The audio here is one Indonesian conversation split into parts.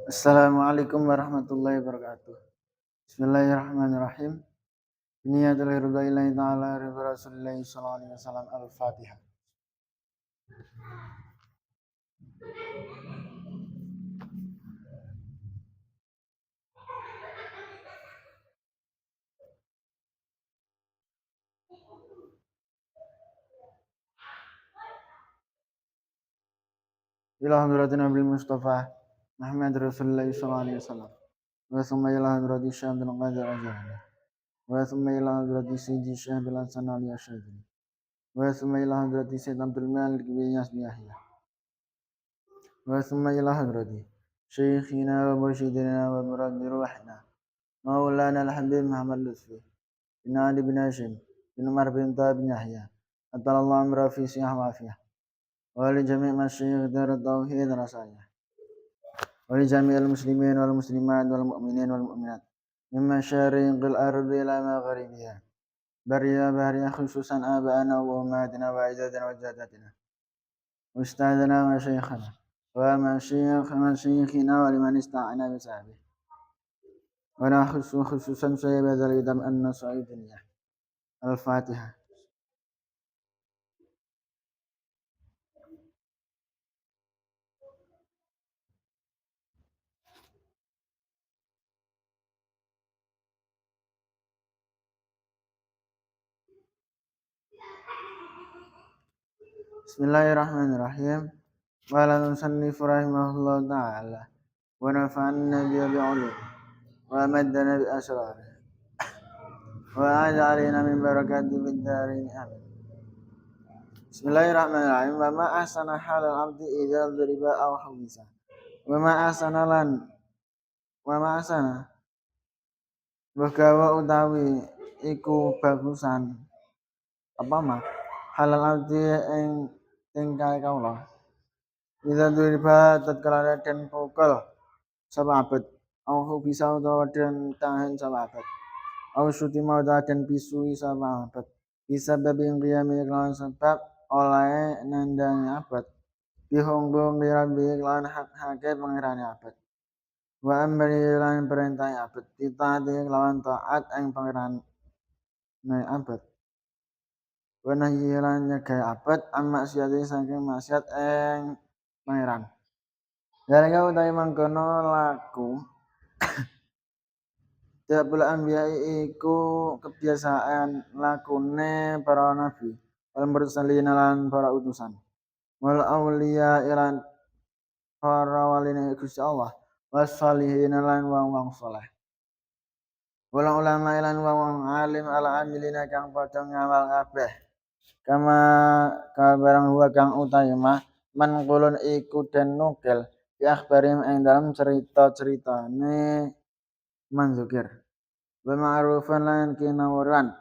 Assalamualaikum warahmatullahi wabarakatuh. Bismillahirrahmanirrahim. Niyatul ridwa'illahi ta'ala ridwa rasulillahi sallallahu alaihi wasallam. Al-Fatihah. Ila hadratin Nabi Mustafa Muhammad Rasulullahi sallallahu alaihi wasallam. Wa summa ila hadrati Syekh Abdul Qadir Al-Jilani. Wa summa ila hadrati Sayyidi Syekh Abdul Hasan Al-Asy'ari. Wa summa ila hadrati Sayyid Abdul Malik bin Yasmi Yahya. Wa summa ila hadrati Syekhina wa mursyidina wa murabbi ruhna Maulana Al-Habib Muhammad Lutfi bin Ali bin Hashim bin Umar bin Taha bin Yahya. Atallahu amra fi sihah wa afiyah. Wa li jami' masyayikh dar tauhid rasanya. Wa li jami'il muslimin wal muslimat wal mu'minin wal mu'minat. Mimma syariqil ardi ila magharibiha. Bariya bariya khususan aba'ana wa ummatina wa ajdadina wa jaddatina. Ustadzana wa syekhana. Wa masyikhina wa liman ista'ana bi sahbihi. Wa nakhusu khususan saya badal idam an-nasaidiyah. Al-Fatihah. Bismillahirrahmanirrahim. Wa la nusannif rahimahullah ta'ala. Wa nafa'anna bi'ulum. Wa maddana bi asrar. Wa a'adha alina min barakati bid darin amin. Bismillahirrahmanirrahim. Wa ma ahsana halal abdi idza duriba aw hawisa. Wa ma ahsana bagawa utawi iku bagusan apa mah halal abdi ing tingkah kaula. Idza duriba tatkala den pukul sapa abad au bisa utawa den tahan sapa abad au syutima utawa den pisui sapa abad bisa babi qiyami lawan sebab oleh nandang abad bihonggo ngirabi lawan hak-hake pangirane abad wa amri lan perintah abad ditaati lawan taat ing pangeran abad wa nahyi lan nyegah abad amma maksiat saking maksiat ing pangeran. Dari kau utawi mangkono laku Tiapul anbiya iku kebiasaan lakune para nabi wal mursalin lan para utusan wal auliya lan para waline Gusti Allah was salihin lan wong-wong saleh wal ulama lan wong alim ala amilina kang padha ngamal kabeh kama kabarang huwa kang utama manqulun iku den nukil bi akhbarim ing dalam cerita-ceritane manzukir wa ma'rufan lan kinawuran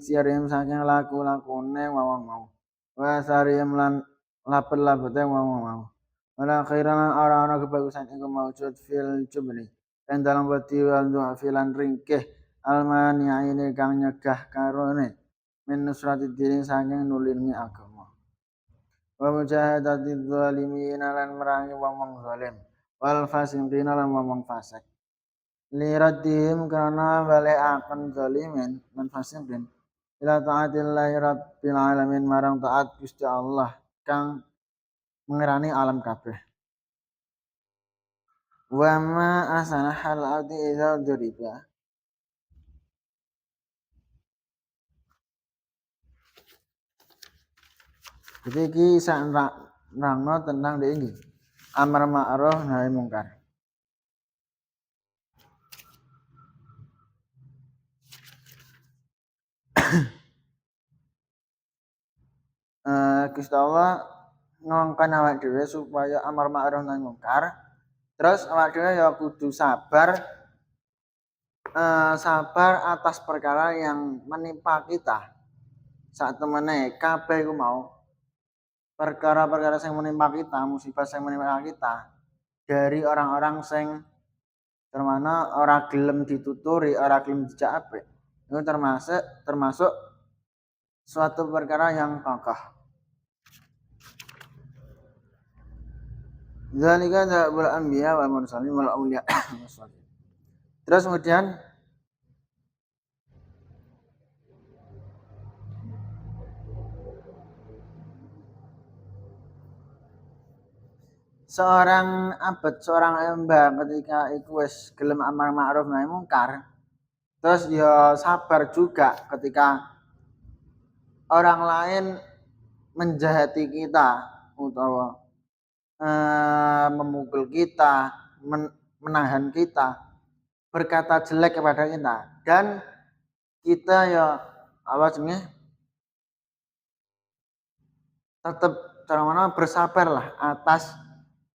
siarim saking laku-lakune wong mau wa sarim lan lapet-lapete wong mau wala khairan ana kebagusan iku maujud fil jumli ing dalam wati wal filan ringkeh almani ini kang nyegah karone min nusrati diri saking nulungi agama wa mujahadati dzalimin lan merangi wong zalim wal fasiqin lan wong fasik liradihim karena balik akan zalimin dan fasiqin ila taatillahi rabbil alamin marang taat Gusti Allah kang mengerani alam kabeh wa ma asana hal adi idza duriba jadi iki sak nerangno tentang iki amar ma'ruf nahi mungkar. Gusti Allah ngongkon awak dhewe supaya amar ma'ruf nahi mungkar. Terus awak dhewe ya kudu sabar atas perkara yang menimpa kita. Saat temene kabeh iku mau perkara-perkara yang menimpa kita, musibah yang menimpa kita dari orang-orang sing termana ora gelem dituturi, ora gelem dijak apik. Itu termasuk suatu perkara yang kokoh. Dzalika da'bul anbiya wal mursalin wal auliya. Terus kemudian seorang abad, seorang hamba ketika iku wis gelem amar ma'ruf nahi mungkar, terus ya sabar juga ketika orang lain menjahati kita utawa memukul kita, menahan kita, berkata jelek kepada kita, dan kita ya apa jenenge tetap cara mana bersabarlah atas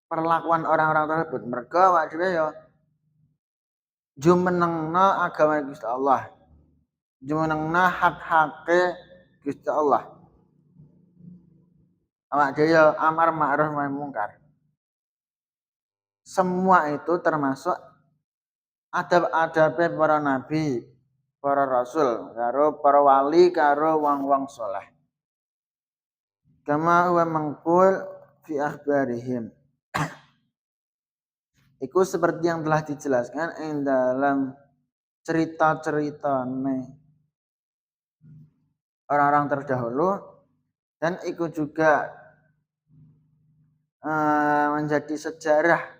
perlakuan orang-orang tersebut. Mergo awak dhewe ya jumenengna agama Gusti Allah, jumenengna hak-hake Gusti Allah. Awak dhewe ya amar ma'ruf nahi mungkar. Semua itu termasuk adab-adabe para nabi, para rasul, karo para wali, karo wong-wong saleh. Kama huwa mangkul fi akhbarihim. Itu seperti yang telah dijelaskan dalam cerita-cerita orang-orang terdahulu, dan itu juga menjadi sejarah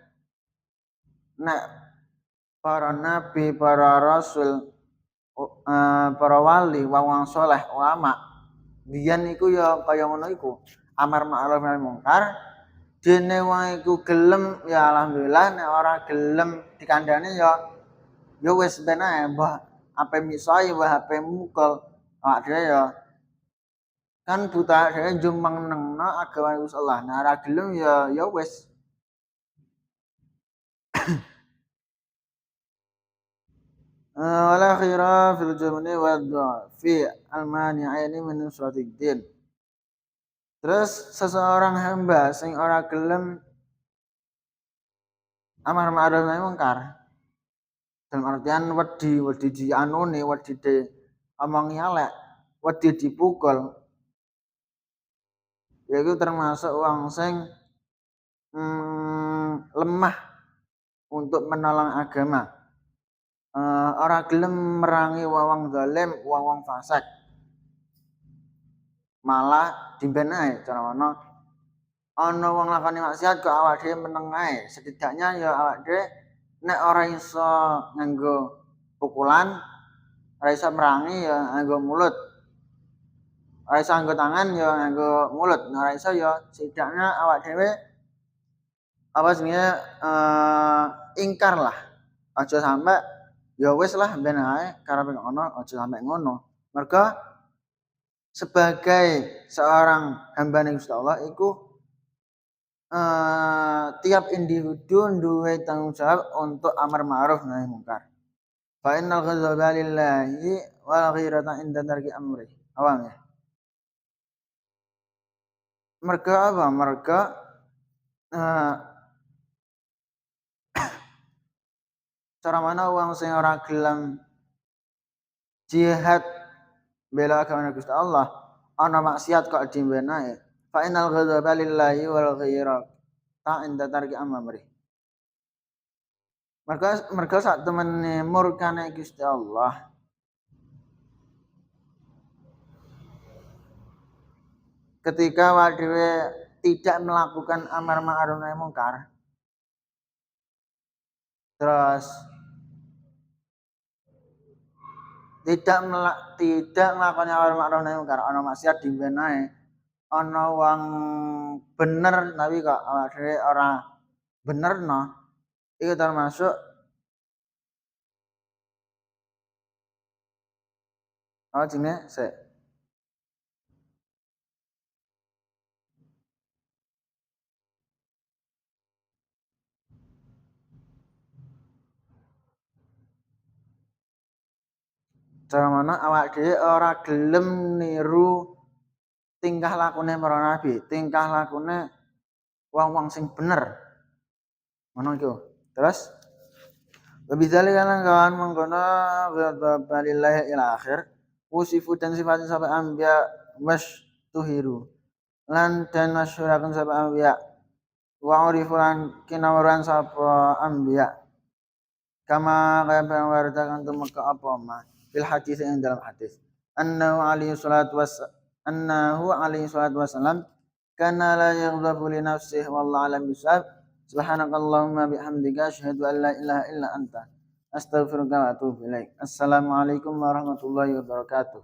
para nabi, para rasul, para wali, wong saleh, ulama. Biyen iku ya kaya ngono iku. Amar ma'ruf nahi mungkar. Dene wong iku gelem ya alhamdulillah, nek ora gelem dikandhani ya wis ben ae, mbah ape misoi, mbah ape mukul. Awak dhewe ya kan buta dhewe jumenengna agama Gusti Allah. Nek ora gelem ya wis. Wala khaira fil jumni wa fi al-mani'aini min usratiddin. Terus seseorang hamba sing ora gelem amar ma'ruf nahi mungkar, dalam artian wedi dianune, wedi diomongi elek, wedi dipukul, yaitu termasuk wong sing lemah untuk menolong agama. Ora gelem merangi wong zalim, wong fasik. Malah dimben ae cara ngono. Ana wong lakoni maksiat kok awak dhewe meneng ae. Setidaknya ya awak dhewe nek ora iso nganggo pukulan, ora iso merangi ya nganggo mulut. Ora iso nganggo tangan ya nganggo mulut. Ora iso ya setidaknya awak dhewe apa jenenge ingkar lah. Aja sampe ya wis lah ben ae karepe ngono, aja sampe ngono. Mergo sebagai seorang hambane Gusti Allah iku tiap individu duwe tanggung jawab untuk amar ma'ruf nahi mungkar. Fa innal ghadaba lillahi wal ghirata inda tarki amri. Awam ya. Mergo apa? Mergo cara mana wong sing ora gelem jihad bela agama Gusti Allah, ana maksiat kok dimbenae. Fa innal ghadaba lillahi wal ghirata inda tarki amri. Mergo sak temene murkane Gusti Allah ketika awak dhewe tidak melakukan amar ma'ruf nahi mungkar, terus tidak melakukan amar ma'ruf nahi mungkar, ana maksiat dimben ae, ana wong bener tapi kok awak dhewe ora benerno, iku termasuk apa jenenge cara mana awak dhewe ora gelem niru tingkah lakune para nabi, tingkah lakune wong-wong sing bener. Ngono iku. Terus Wabidhali kana kawan mengkono balillahi ila akhir wusifu dan sifatin sampai ambia mas tuhiru lan dan masyurakan sampai ambia wa urifulan kinawuran sapa anbiya kama kaya warta kang tumeka apa ma fil hadis ing dalam hadis annahu alaihi salatu wassalam kana la yaghdabu li nafsihi wallahu alam bisawab subhanakallahumma bihamdika asyhadu an la ilaha illa anta astaghfiruka wa atubu ilaik. Assalamualaikum warahmatullahi wabarakatuh.